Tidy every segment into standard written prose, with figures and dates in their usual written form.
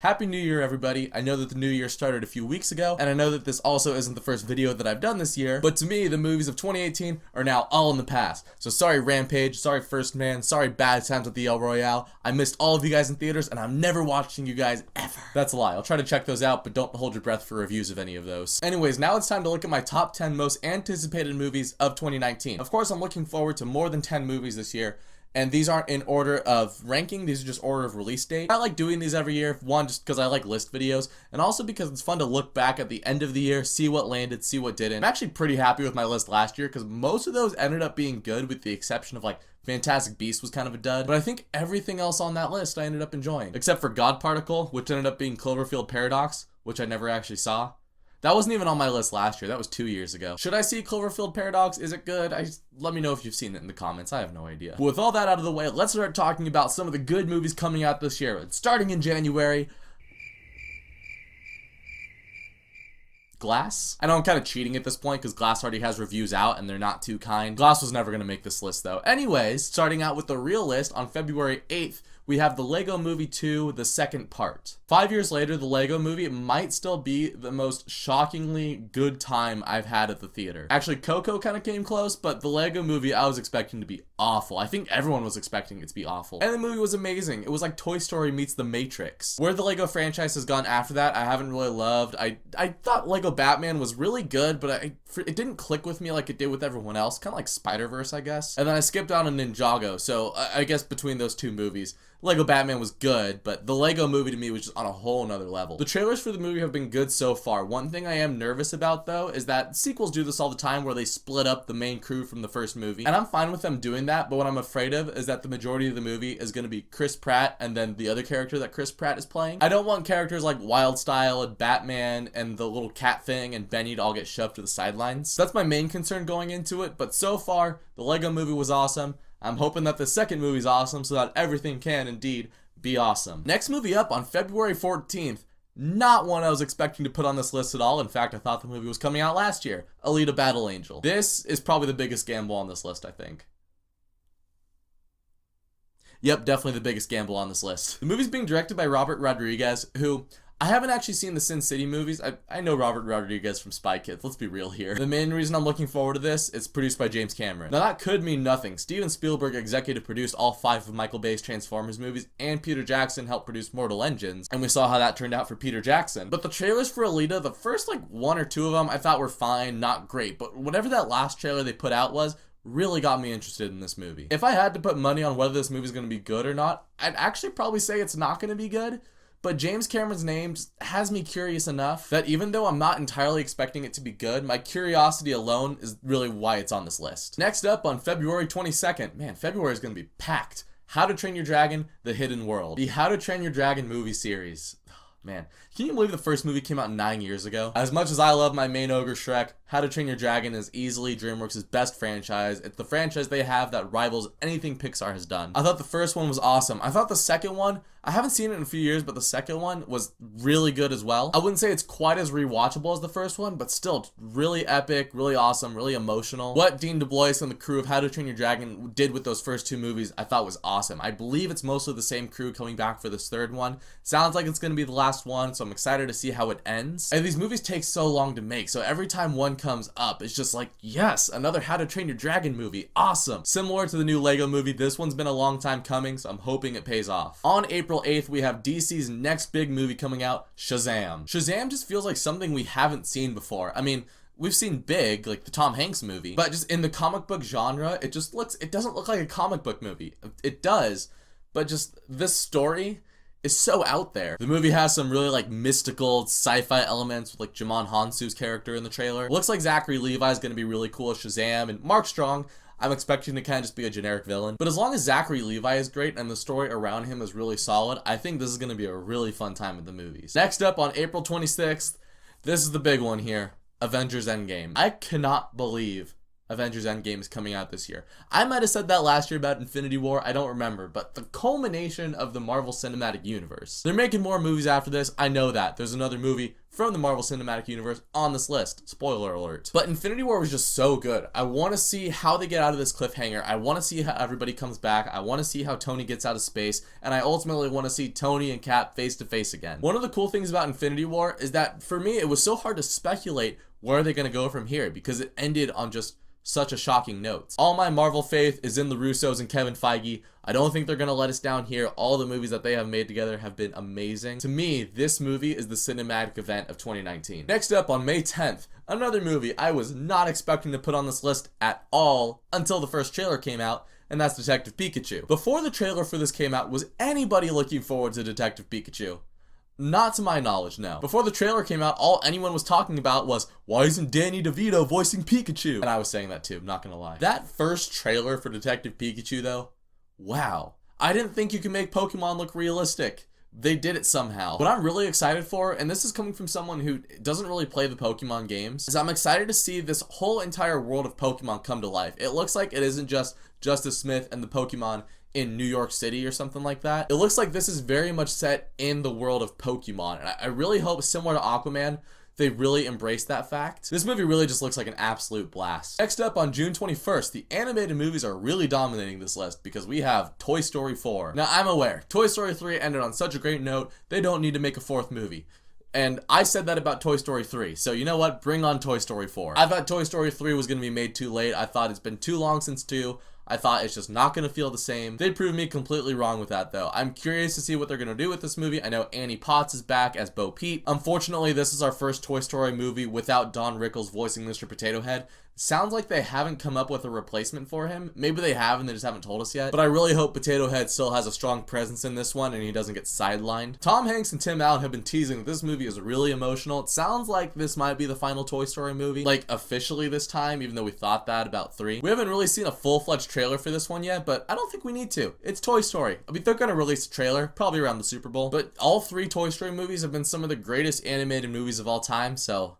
Happy New Year, everybody. I know that the new year started a few weeks ago, and I know that this also isn't the first video that I've done this year, but to me, the movies of 2018 are now all in the past. So sorry Rampage, sorry First Man, sorry Bad Times at the El Royale. I missed all of you guys in theaters, and I'm never watching you guys ever. That's a lie. I'll try to check those out, but don't hold your breath for reviews of any of those. Anyways, now it's time to look at my top 10 most anticipated movies of 2019. Of course, I'm looking forward to more than 10 movies this year, and these aren't in order of ranking, these are just order of release date. I like doing these every year, one, just because I like list videos, and also because it's fun to look back at the end of the year, see what landed, see what didn't. I'm actually pretty happy with my list last year, because most of those ended up being good, with the exception of like Fantastic Beasts was kind of a dud, but I think everything else on that list I ended up enjoying. Except for God Particle, which ended up being Cloverfield Paradox, which I never actually saw. That wasn't even on my list last year. That was 2 years ago. Should I see Cloverfield Paradox? Is it good? Let me know if you've seen it in the comments. I have no idea. But with all that out of the way, let's start talking about some of the good movies coming out this year. Starting in January, Glass. I know I'm kind of cheating at this point because Glass already has reviews out and they're not too kind. Glass was never going to make this list though. Anyways, starting out with the real list, on February 8th, we have the Lego Movie 2, the second part. 5 years later, the Lego Movie might still be the most shockingly good time I've had at the theater. Actually, Coco kind of came close, but the Lego Movie I was expecting to be awful. I think everyone was expecting it to be awful. And the movie was amazing. It was like Toy Story meets The Matrix. Where the Lego franchise has gone after that, I haven't really loved. I thought Lego Batman was really good, but it didn't click with me like it did with everyone else. Kind of like Spider-Verse, I guess. And then I skipped out on Ninjago, so I guess between those two movies, Lego Batman was good, but the Lego Movie to me was just on a whole nother level. The trailers for the movie have been good so far. One thing I am nervous about though is that sequels do this all the time where they split up the main crew from the first movie. And I'm fine with them doing that, but what I'm afraid of is that the majority of the movie is going to be Chris Pratt and then the other character that Chris Pratt is playing. I don't want characters like Wildstyle and Batman and the little cat thing and Benny to all get shoved to the sidelines. That's my main concern going into it, but so far, the Lego Movie was awesome. I'm hoping that the second movie's awesome so that everything can indeed be awesome. Next movie up on February 14th, not one I was expecting to put on this list at all. In fact, I thought the movie was coming out last year. Alita Battle Angel. This is probably the biggest gamble on this list, I think. Yep, definitely the biggest gamble on this list. The movie's being directed by Robert Rodriguez, who I haven't actually seen the Sin City movies. I know Robert Rodriguez from Spy Kids, let's be real here. The main reason I'm looking forward to this is produced by James Cameron. Now that could mean nothing. Steven Spielberg executive produced all 5 of Michael Bay's Transformers movies, and Peter Jackson helped produce Mortal Engines, and we saw how that turned out for Peter Jackson. But the trailers for Alita, the first like 1 or 2 of them I thought were fine, not great, but whatever that last trailer they put out was, really got me interested in this movie. If I had to put money on whether this movie is going to be good or not, I'd actually probably say it's not going to be good. But James Cameron's name just has me curious enough that even though I'm not entirely expecting it to be good, my curiosity alone is really why it's on this list. Next up on February 22nd, man, February is going to be packed. How to Train Your Dragon, The Hidden World. The How to Train Your Dragon movie series. Man, can you believe the first movie came out 9 years ago? As much as I love my main ogre Shrek, How to Train Your Dragon is easily DreamWorks' best franchise. It's the franchise they have that rivals anything Pixar has done. I thought the first one was awesome. I thought the second one, I haven't seen it in a few years, but the second one was really good as well. I wouldn't say it's quite as rewatchable as the first one, but still really epic, really awesome, really emotional. What Dean DeBlois and the crew of How to Train Your Dragon did with those first 2 movies, I thought was awesome. I believe it's mostly the same crew coming back for this third one. Sounds like it's going to be the last one, so I'm excited to see how it ends. And these movies take so long to make, so every time one comes up, it's just like, yes, another How to Train Your Dragon movie, awesome. Similar to the new Lego movie, this one's been a long time coming, so I'm hoping it pays off. On April 8th, we have DC's next big movie coming out, Shazam. Shazam just feels like something we haven't seen before. I mean, we've seen Big, like the Tom Hanks movie, but just in the comic book genre, it doesn't look like a comic book movie. It does, but just this story is so out there. The movie has some really like mystical sci-fi elements with like Jimon Hansu's character in the trailer. It looks like Zachary Levi is going to be really cool as Shazam, and Mark Strong, I'm expecting to kind of just be a generic villain. But as long as Zachary Levi is great and the story around him is really solid, I think this is going to be a really fun time at the movies. Next up on April 26th, this is the big one here, Avengers Endgame. I cannot believe Avengers Endgame is coming out this year. I might have said that last year about Infinity War, I don't remember, but the culmination of the Marvel Cinematic Universe. They're making more movies after this, I know that. There's another movie from the Marvel Cinematic Universe on this list. Spoiler alert. But Infinity War was just so good. I want to see how they get out of this cliffhanger. I want to see how everybody comes back. I want to see how Tony gets out of space. And I ultimately want to see Tony and Cap face to face again. One of the cool things about Infinity War is that for me, it was so hard to speculate where they're going to go from here because it ended on just such a shocking note. All my Marvel faith is in the Russos and Kevin Feige. I don't think they're going to let us down here. All the movies that they have made together have been amazing. To me, this movie is the cinematic event of 2019. Next up on May 10th, another movie I was not expecting to put on this list at all until the first trailer came out, and that's Detective Pikachu. Before the trailer for this came out, was anybody looking forward to Detective Pikachu? Not to my knowledge, no. Before the trailer came out, all anyone was talking about was, why isn't Danny DeVito voicing Pikachu? And I was saying that too, not gonna lie. That first trailer for Detective Pikachu though, wow. I didn't think you could make Pokemon look realistic. They did it somehow. What I'm really excited for, and this is coming from someone who doesn't really play the Pokemon games, is I'm excited to see this whole entire world of Pokemon come to life. It looks like it isn't just Justice Smith and the Pokemon in New York City or something like that. It looks like this is very much set in the world of Pokemon, and I really hope, similar to Aquaman, they really embrace that fact. This movie really just looks like an absolute blast. Next up on June 21st, the animated movies are really dominating this list because we have Toy Story 4. Now, I'm aware, Toy Story 3 ended on such a great note, they don't need to make a fourth movie. And I said that about Toy Story 3, so you know what? Bring on Toy Story 4. I thought Toy Story 3 was going to be made too late. I thought it's been too long since 2. I thought it's just not going to feel the same. They proved me completely wrong with that though. I'm curious to see what they're going to do with this movie. I know Annie Potts is back as Bo Peep. Unfortunately, this is our first Toy Story movie without Don Rickles voicing Mr. Potato Head. Sounds like they haven't come up with a replacement for him. Maybe they have and they just haven't told us yet. But I really hope Potato Head still has a strong presence in this one and he doesn't get sidelined. Tom Hanks and Tim Allen have been teasing that this movie is really emotional. It sounds like this might be the final Toy Story movie, like officially this time, even though we thought that about 3. We haven't really seen a full-fledged trailer for this one yet, but I don't think we need to. It's Toy Story. I mean, they're gonna release a trailer, probably around the Super Bowl, but all 3 Toy Story movies have been some of the greatest animated movies of all time, so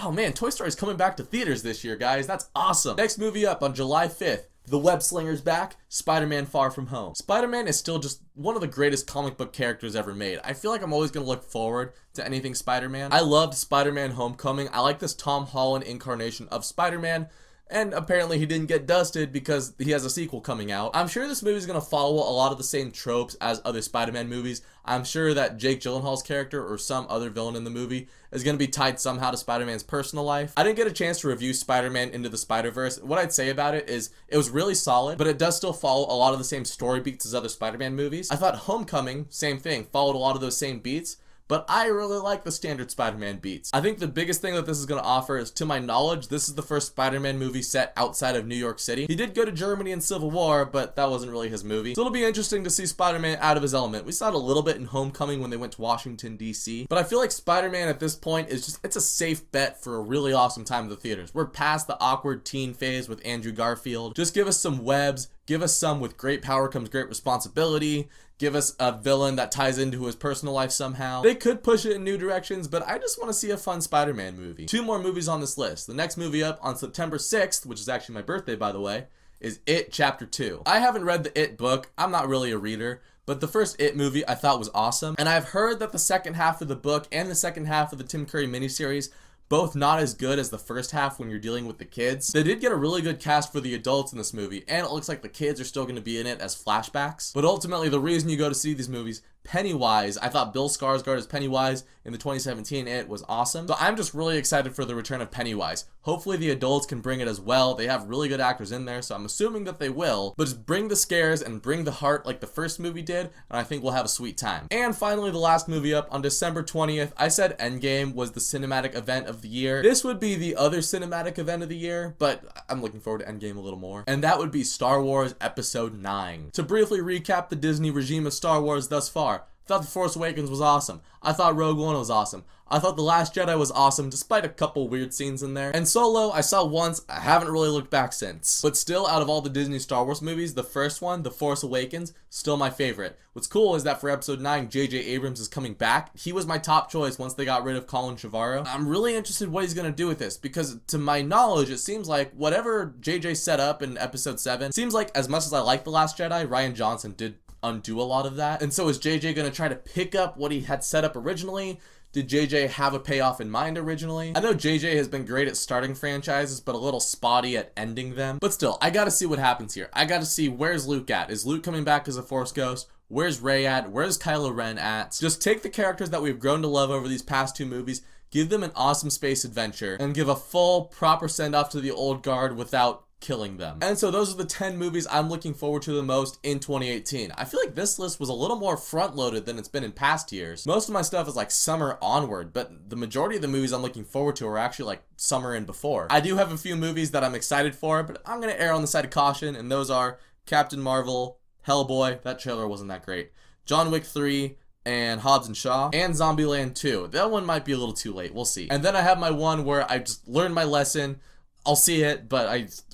oh man, Toy Story is coming back to theaters this year, guys. That's awesome. Next movie up on July 5th, The Web Slinger's back, Spider-Man Far From Home. Spider-Man is still just one of the greatest comic book characters ever made. I feel like I'm always going to look forward to anything Spider-Man. I loved Spider-Man Homecoming. I like this Tom Holland incarnation of Spider-Man. And apparently he didn't get dusted because he has a sequel coming out. I'm sure this movie is going to follow a lot of the same tropes as other Spider-Man movies. I'm sure that Jake Gyllenhaal's character or some other villain in the movie is going to be tied somehow to Spider-Man's personal life. I didn't get a chance to review Spider-Man Into the Spider-Verse. What I'd say about it is it was really solid, but it does still follow a lot of the same story beats as other Spider-Man movies. I thought Homecoming, same thing, followed a lot of those same beats, but I really like the standard Spider-Man beats. I think the biggest thing that this is going to offer is, to my knowledge, this is the first Spider-Man movie set outside of New York City. He did go to Germany in Civil War, but that wasn't really his movie. So it'll be interesting to see Spider-Man out of his element. We saw it a little bit in Homecoming when they went to Washington, D.C. But I feel like Spider-Man at this point is just, it's a safe bet for a really awesome time in the theaters. We're past the awkward teen phase with Andrew Garfield. Just give us some webs. Give us some with great power comes great responsibility. Give us a villain that ties into his personal life somehow. They could push it in new directions, but I just want to see a fun Spider-Man movie. 2 more movies on this list. The next movie up on September 6th, which is actually my birthday, by the way, is It Chapter 2. I haven't read the It book. I'm not really a reader, but the first It movie I thought was awesome. And I've heard that the second half of the book and the second half of the Tim Curry miniseries both not as good as the first half when you're dealing with the kids. They did get a really good cast for the adults in this movie, and it looks like the kids are still going to be in it as flashbacks. But ultimately, the reason you go to see these movies, Pennywise, I thought Bill Skarsgård as Pennywise in the 2017 It was awesome. So I'm just really excited for the return of Pennywise. Hopefully the adults can bring it as well. They have really good actors in there, so I'm assuming that they will. But just bring the scares and bring the heart like the first movie did, and I think we'll have a sweet time. And finally, the last movie up on December 20th, I said Endgame was the cinematic event of the year. This would be the other cinematic event of the year, but I'm looking forward to Endgame a little more. And that would be Star Wars Episode 9. To briefly recap the Disney regime of Star Wars thus far, I thought The Force Awakens was awesome. I thought Rogue One was awesome. I thought The Last Jedi was awesome, despite a couple weird scenes in there. And Solo, I saw once, I haven't really looked back since. But still, out of all the Disney Star Wars movies, the first one, The Force Awakens, still my favorite. What's cool is that for Episode 9, J.J. Abrams is coming back. He was my top choice once they got rid of Colin Trevorrow. I'm really interested in what he's gonna do with this, because to my knowledge, it seems like whatever J.J. set up in Episode 7, seems like as much as I like The Last Jedi, Rian Johnson did undo a lot of that. And so is JJ gonna try to pick up what he had set up originally? Did JJ have a payoff in mind originally? I know JJ has been great at starting franchises, but a little spotty at ending them. But still, I gotta see what happens here. I gotta see, where's Luke at? Is Luke coming back as a Force ghost? Where's Rey at? Where's Kylo Ren at? Just take the characters that we've grown to love over these past 2 movies, give them an awesome space adventure, and give a full, proper send-off to the old guard without killing them. And so those are the 10 movies I'm looking forward to the most in 2018. I feel like this list was a little more front-loaded than it's been in past years. Most of my stuff is like summer onward, but the majority of the movies I'm looking forward to are actually like summer and before. I do have a few movies that I'm excited for, but I'm gonna err on the side of caution, and those are Captain Marvel, Hellboy, that trailer wasn't that great, John Wick 3, and Hobbs and Shaw, and Zombieland 2. That one might be a little too late, we'll see. And then I have my one where I just learned my lesson. I'll see it, but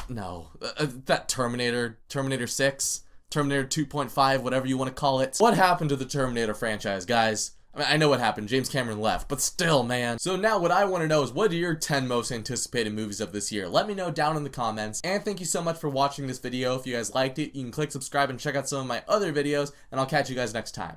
no. That Terminator 6, Terminator 2.5, whatever you want to call it. What happened to the Terminator franchise, guys? I mean, I know what happened. James Cameron left, but still, man. So now what I want to know is, what are your 10 most anticipated movies of this year? Let me know down in the comments. And thank you so much for watching this video. If you guys liked it, you can click subscribe and check out some of my other videos, and I'll catch you guys next time.